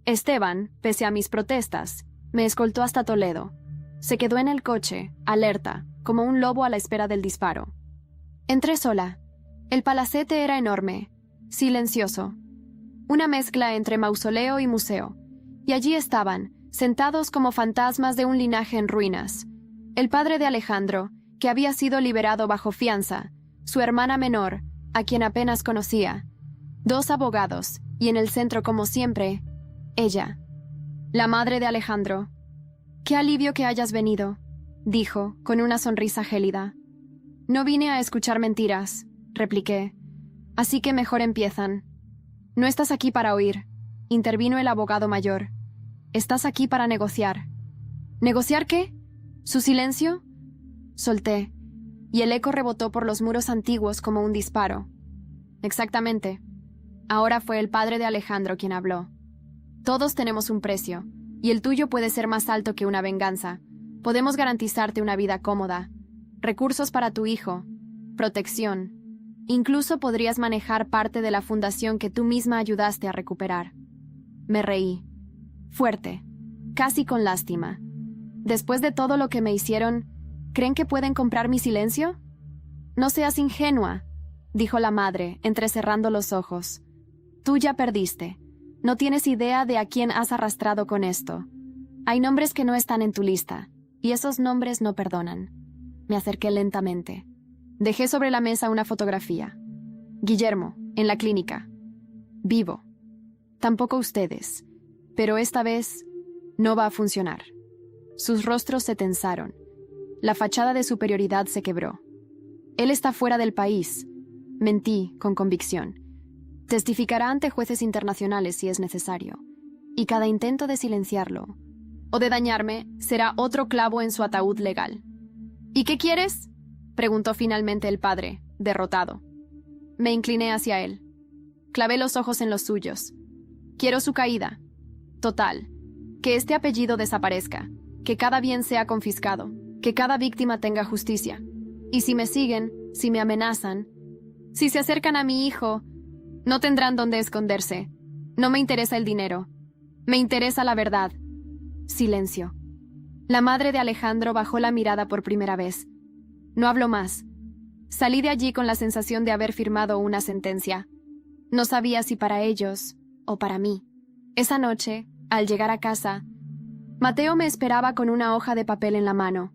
Esteban, pese a mis protestas, me escoltó hasta Toledo. Se quedó en el coche, alerta, como un lobo a la espera del disparo. Entré sola. El palacete era enorme, silencioso. Una mezcla entre mausoleo y museo. Y allí estaban, sentados como fantasmas de un linaje en ruinas. El padre de Alejandro, que había sido liberado bajo fianza, su hermana menor, a quien apenas conocía, 2 abogados, y en el centro, como siempre, ella, la madre de Alejandro. «Qué alivio que hayas venido», dijo, con una sonrisa gélida. «No vine a escuchar mentiras», repliqué. «Así que mejor empiezan». «No estás aquí para oír», intervino el abogado mayor. «Estás aquí para negociar». «¿Negociar qué? ¿Su silencio?» Solté, y el eco rebotó por los muros antiguos como un disparo. Exactamente. Ahora fue el padre de Alejandro quien habló. Todos tenemos un precio, y el tuyo puede ser más alto que una venganza. Podemos garantizarte una vida cómoda, recursos para tu hijo, protección. Incluso podrías manejar parte de la fundación que tú misma ayudaste a recuperar. Me reí. Fuerte, casi con lástima. Después de todo lo que me hicieron, ¿creen que pueden comprar mi silencio? No seas ingenua, dijo la madre, entrecerrando los ojos. Tú ya perdiste. No tienes idea de a quién has arrastrado con esto. Hay nombres que no están en tu lista, y esos nombres no perdonan. Me acerqué lentamente. Dejé sobre la mesa una fotografía. Guillermo, en la clínica. Vivo. Tampoco ustedes. Pero esta vez no va a funcionar. Sus rostros se tensaron. La fachada de superioridad se quebró. Él está fuera del país. Mentí con convicción. Testificará ante jueces internacionales si es necesario. Y cada intento de silenciarlo o de dañarme será otro clavo en su ataúd legal. ¿Y qué quieres?, preguntó finalmente el padre, derrotado. Me incliné hacia él. Clavé los ojos en los suyos. Quiero su caída. Total. Que este apellido desaparezca. Que cada bien sea confiscado. Que cada víctima tenga justicia. Y si me siguen, si me amenazan, si se acercan a mi hijo, no tendrán dónde esconderse. No me interesa el dinero. Me interesa la verdad. Silencio. La madre de Alejandro bajó la mirada por primera vez. No habló más. Salí de allí con la sensación de haber firmado una sentencia. No sabía si para ellos o para mí. Esa noche, al llegar a casa, Mateo me esperaba con una hoja de papel en la mano.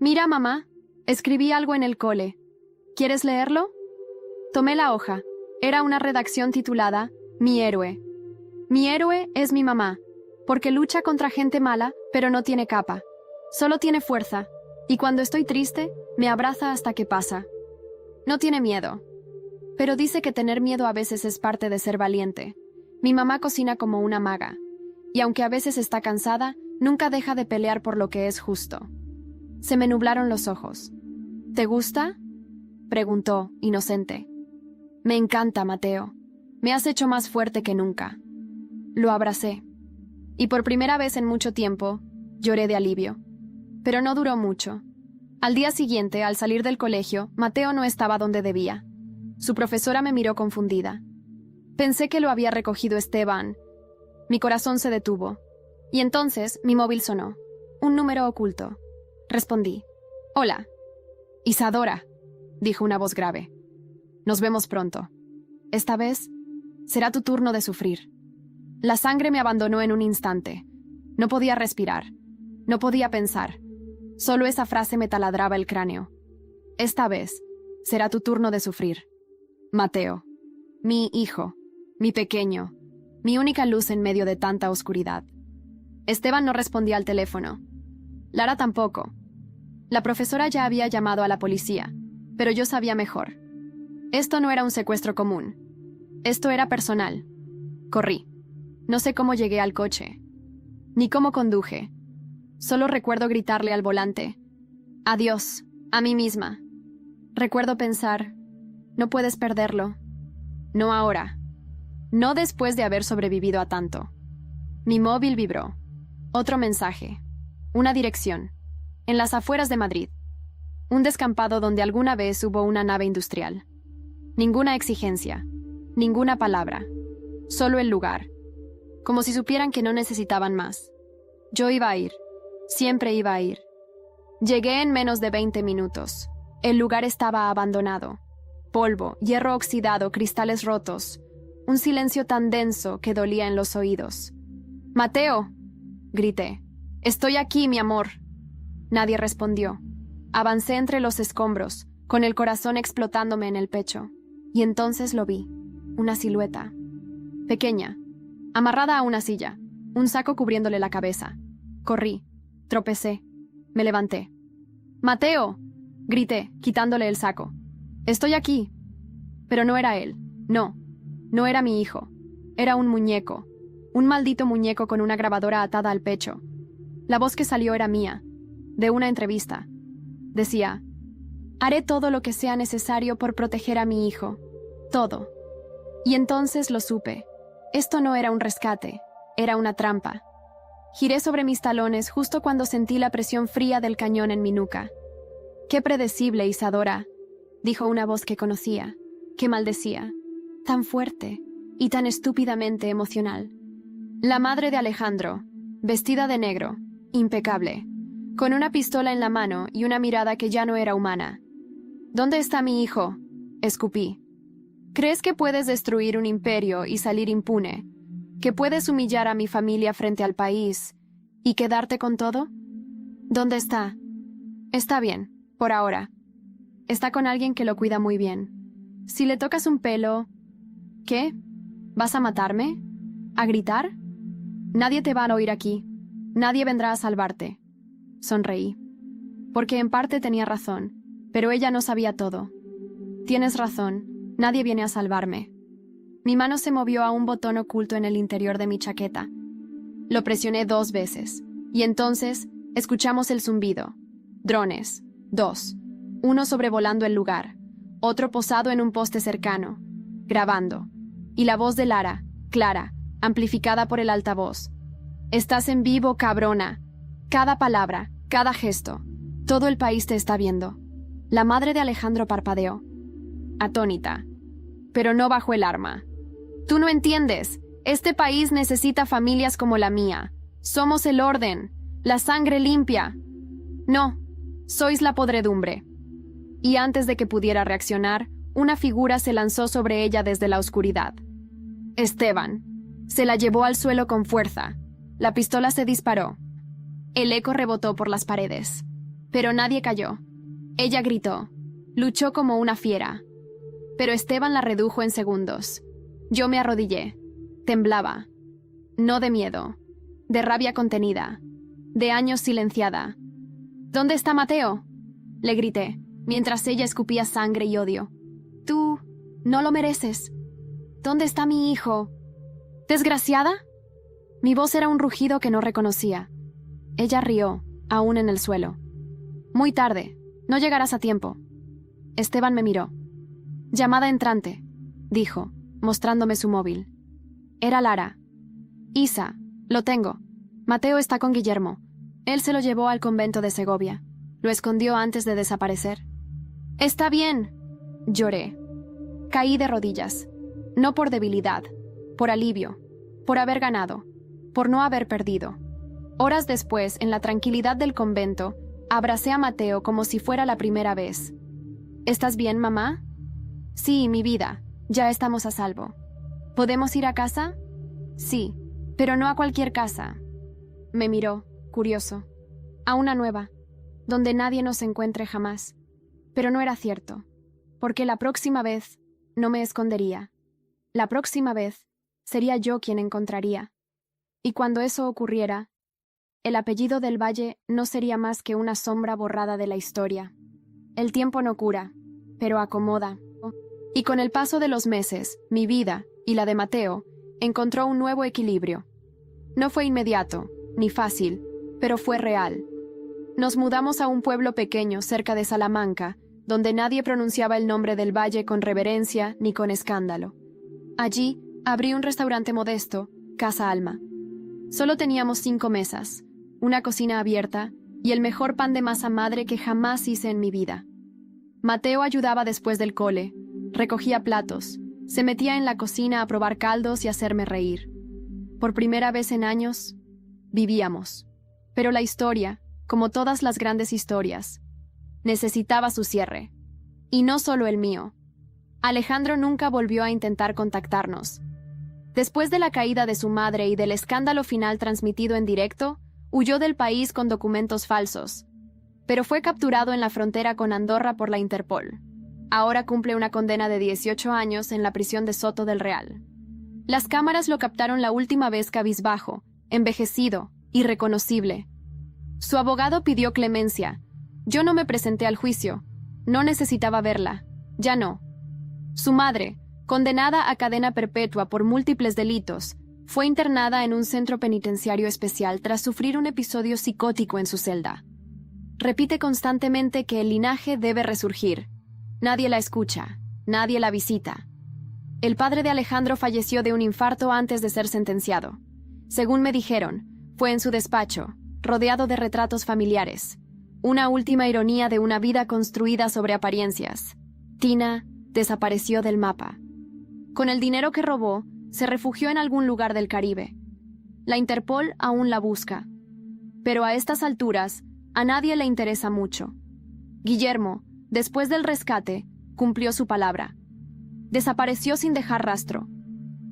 «Mira, mamá, escribí algo en el cole. ¿Quieres leerlo?» Tomé la hoja. Era una redacción titulada «Mi héroe». Mi héroe es mi mamá, porque lucha contra gente mala, pero no tiene capa. Solo tiene fuerza, y cuando estoy triste, me abraza hasta que pasa. No tiene miedo. Pero dice que tener miedo a veces es parte de ser valiente. Mi mamá cocina como una maga, y aunque a veces está cansada, nunca deja de pelear por lo que es justo. Se me nublaron los ojos. ¿Te gusta?, preguntó, inocente. Me encanta, Mateo. Me has hecho más fuerte que nunca. Lo abracé. Y por primera vez en mucho tiempo, lloré de alivio. Pero no duró mucho. Al día siguiente, al salir del colegio, Mateo no estaba donde debía. Su profesora me miró confundida. Pensé que lo había recogido Esteban. Mi corazón se detuvo. Y entonces mi móvil sonó. Un número oculto. Respondí. «Hola». «Isadora», dijo una voz grave. «Nos vemos pronto. Esta vez será tu turno de sufrir». La sangre me abandonó en un instante. No podía respirar. No podía pensar. Solo esa frase me taladraba el cráneo. «Esta vez será tu turno de sufrir». Mateo. Mi hijo. Mi pequeño. Mi única luz en medio de tanta oscuridad. Esteban no respondía al teléfono. Lara tampoco. La profesora ya había llamado a la policía, pero yo sabía mejor. Esto no era un secuestro común. Esto era personal. Corrí. No sé cómo llegué al coche, ni cómo conduje. Solo recuerdo gritarle al volante. «Adiós», a mí misma. Recuerdo pensar, no puedes perderlo. No ahora. No después de haber sobrevivido a tanto. Mi móvil vibró. Otro mensaje. Una dirección. En las afueras de Madrid. Un descampado donde alguna vez hubo una nave industrial. Ninguna exigencia. Ninguna palabra. Solo el lugar. Como si supieran que no necesitaban más. Yo iba a ir. Siempre iba a ir. Llegué en menos de 20 minutos. El lugar estaba abandonado. Polvo, hierro oxidado, cristales rotos. Un silencio tan denso que dolía en los oídos. «¡Mateo!», grité. «Estoy aquí, mi amor». Nadie respondió. Avancé entre los escombros, con el corazón explotándome en el pecho. Y entonces lo vi. Una silueta. Pequeña. Amarrada a una silla. Un saco cubriéndole la cabeza. Corrí. Tropecé. Me levanté. «¡Mateo!», grité, quitándole el saco. «Estoy aquí». Pero no era él. No. No era mi hijo. Era un muñeco. Un maldito muñeco con una grabadora atada al pecho. La voz que salió era mía. De una entrevista. Decía: «Haré todo lo que sea necesario por proteger a mi hijo. Todo». Y entonces lo supe. Esto no era un rescate. Era una trampa. Giré sobre mis talones justo cuando sentí la presión fría del cañón en mi nuca. «Qué predecible, Isadora», dijo una voz que conocía, que maldecía. Tan fuerte y tan estúpidamente emocional. La madre de Alejandro, vestida de negro, impecable, con una pistola en la mano y una mirada que ya no era humana. «¿Dónde está mi hijo?», escupí. «¿Crees que puedes destruir un imperio y salir impune? ¿Que puedes humillar a mi familia frente al país y quedarte con todo? ¿Dónde está?». «Está bien, por ahora. Está con alguien que lo cuida muy bien. Si le tocas un pelo...». «¿Qué? ¿Vas a matarme? ¿A gritar? Nadie te va a oír aquí. Nadie vendrá a salvarte». Sonreí. Porque en parte tenía razón, pero ella no sabía todo. «Tienes razón, nadie viene a salvarme». Mi mano se movió a un botón oculto en el interior de mi chaqueta. Lo presioné 2 veces, y entonces escuchamos el zumbido. Drones. 2. Uno sobrevolando el lugar, otro posado en un poste cercano, grabando. Y la voz de Lara, clara, amplificada por el altavoz. «Estás en vivo, cabrona. Cada palabra, cada gesto. Todo el país te está viendo». La madre de Alejandro parpadeó, atónita, pero no bajó el arma. «Tú no entiendes. Este país necesita familias como la mía. Somos el orden, la sangre limpia». «No, sois la podredumbre». Y antes de que pudiera reaccionar, una figura se lanzó sobre ella desde la oscuridad. Esteban. Se la llevó al suelo con fuerza. La pistola se disparó. El eco rebotó por las paredes. Pero nadie cayó. Ella gritó. Luchó como una fiera. Pero Esteban la redujo en segundos. Yo me arrodillé. Temblaba. No de miedo. De rabia contenida. De años silenciada. «¿Dónde está Mateo?», le grité, mientras ella escupía sangre y odio. «Tú no lo mereces. ¿Dónde está mi hijo?». «¿Desgraciada?». Mi voz era un rugido que no reconocía. Ella rió, aún en el suelo. «Muy tarde. No llegarás a tiempo». Esteban me miró. «Llamada entrante», dijo, mostrándome su móvil. Era Lara. Isa, lo tengo. Mateo está con Guillermo. Él se lo llevó al convento de Segovia. Lo escondió antes de desaparecer. Está bien, lloré. Caí de rodillas. No por debilidad, por alivio, por haber ganado, por no haber perdido. Horas después, en la tranquilidad del convento, abracé a Mateo como si fuera la primera vez. ¿Estás bien, mamá? Sí, mi vida, ya estamos a salvo. ¿Podemos ir a casa? Sí, pero no a cualquier casa. Me miró, curioso. A una nueva, donde nadie nos encuentre jamás. Pero no era cierto, porque la próxima vez no me escondería. La próxima vez sería yo quien encontraría. Y cuando eso ocurriera, el apellido del Valle no sería más que una sombra borrada de la historia. El tiempo no cura, pero acomoda. Y con el paso de los meses, mi vida, y la de Mateo, encontró un nuevo equilibrio. No fue inmediato, ni fácil, pero fue real. Nos mudamos a un pueblo pequeño cerca de Salamanca, donde nadie pronunciaba el nombre del Valle con reverencia ni con escándalo. Allí abrí un restaurante modesto, Casa Alma. Solo teníamos 5 mesas, una cocina abierta y el mejor pan de masa madre que jamás hice en mi vida. Mateo ayudaba después del cole, recogía platos, se metía en la cocina a probar caldos y hacerme reír. Por primera vez en años, vivíamos. Pero la historia, como todas las grandes historias, necesitaba su cierre. Y no solo el mío. Alejandro nunca volvió a intentar contactarnos. Después de la caída de su madre y del escándalo final transmitido en directo, huyó del país con documentos falsos. Pero fue capturado en la frontera con Andorra por la Interpol. Ahora cumple una condena de 18 años en la prisión de Soto del Real. Las cámaras lo captaron la última vez cabizbajo, envejecido, irreconocible. Su abogado pidió clemencia. Yo no me presenté al juicio. No necesitaba verla. Ya no. Su madre, condenada a cadena perpetua por múltiples delitos, fue internada en un centro penitenciario especial tras sufrir un episodio psicótico en su celda. Repite constantemente que el linaje debe resurgir. Nadie la escucha, nadie la visita. El padre de Alejandro falleció de un infarto antes de ser sentenciado. Según me dijeron, fue en su despacho, rodeado de retratos familiares. Una última ironía de una vida construida sobre apariencias. Tina desapareció del mapa. Con el dinero que robó, se refugió en algún lugar del Caribe. La Interpol aún la busca. Pero a estas alturas, a nadie le interesa mucho. Guillermo, después del rescate, cumplió su palabra. Desapareció sin dejar rastro.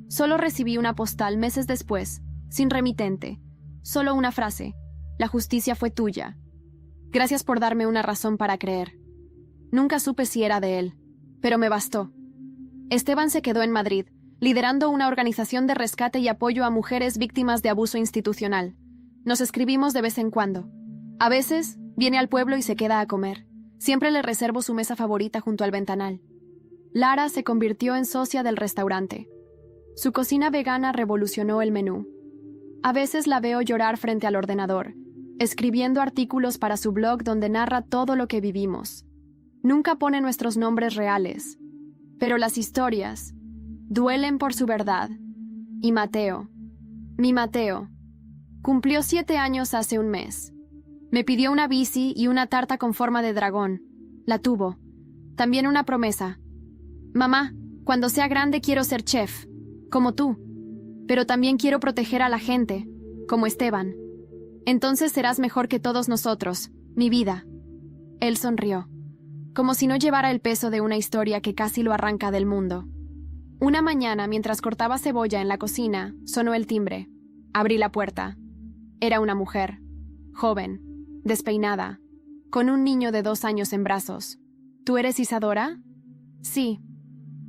Solo recibí una postal meses después, sin remitente. Solo una frase: la justicia fue tuya. Gracias por darme una razón para creer. Nunca supe si era de él, pero me bastó. Esteban se quedó en Madrid, liderando una organización de rescate y apoyo a mujeres víctimas de abuso institucional. Nos escribimos de vez en cuando. A veces, viene al pueblo y se queda a comer. Siempre le reservo su mesa favorita junto al ventanal. Lara se convirtió en socia del restaurante. Su cocina vegana revolucionó el menú. A veces la veo llorar frente al ordenador, escribiendo artículos para su blog donde narra todo lo que vivimos. Nunca pone nuestros nombres reales, pero las historias duelen por su verdad. Y Mateo, mi Mateo, cumplió 7 años hace un mes. Me pidió una bici y una tarta con forma de dragón. La tuvo. También una promesa. Mamá, cuando sea grande quiero ser chef, como tú. Pero también quiero proteger a la gente, como Esteban. Entonces serás mejor que todos nosotros, mi vida. Él sonrió, como si no llevara el peso de una historia que casi lo arranca del mundo. Una mañana, mientras cortaba cebolla en la cocina, sonó el timbre. Abrí la puerta. Era una mujer, joven, despeinada, con un niño de 2 años en brazos. ¿Tú eres Isadora? Sí.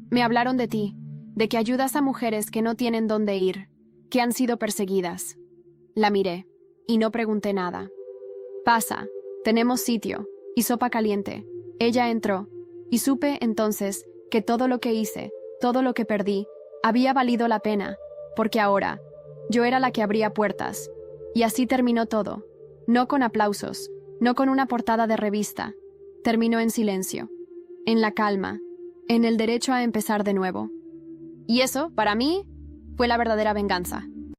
Me hablaron de ti, de que ayudas a mujeres que no tienen dónde ir, que han sido perseguidas. La miré, y no pregunté nada. Pasa, tenemos sitio, y sopa caliente. Ella entró, y supe entonces que todo lo que hice, todo lo que perdí, había valido la pena, porque ahora, yo era la que abría puertas. Y así terminó todo. No con aplausos, no con una portada de revista. Terminó en silencio, en la calma, en el derecho a empezar de nuevo. Y eso, para mí, fue la verdadera venganza.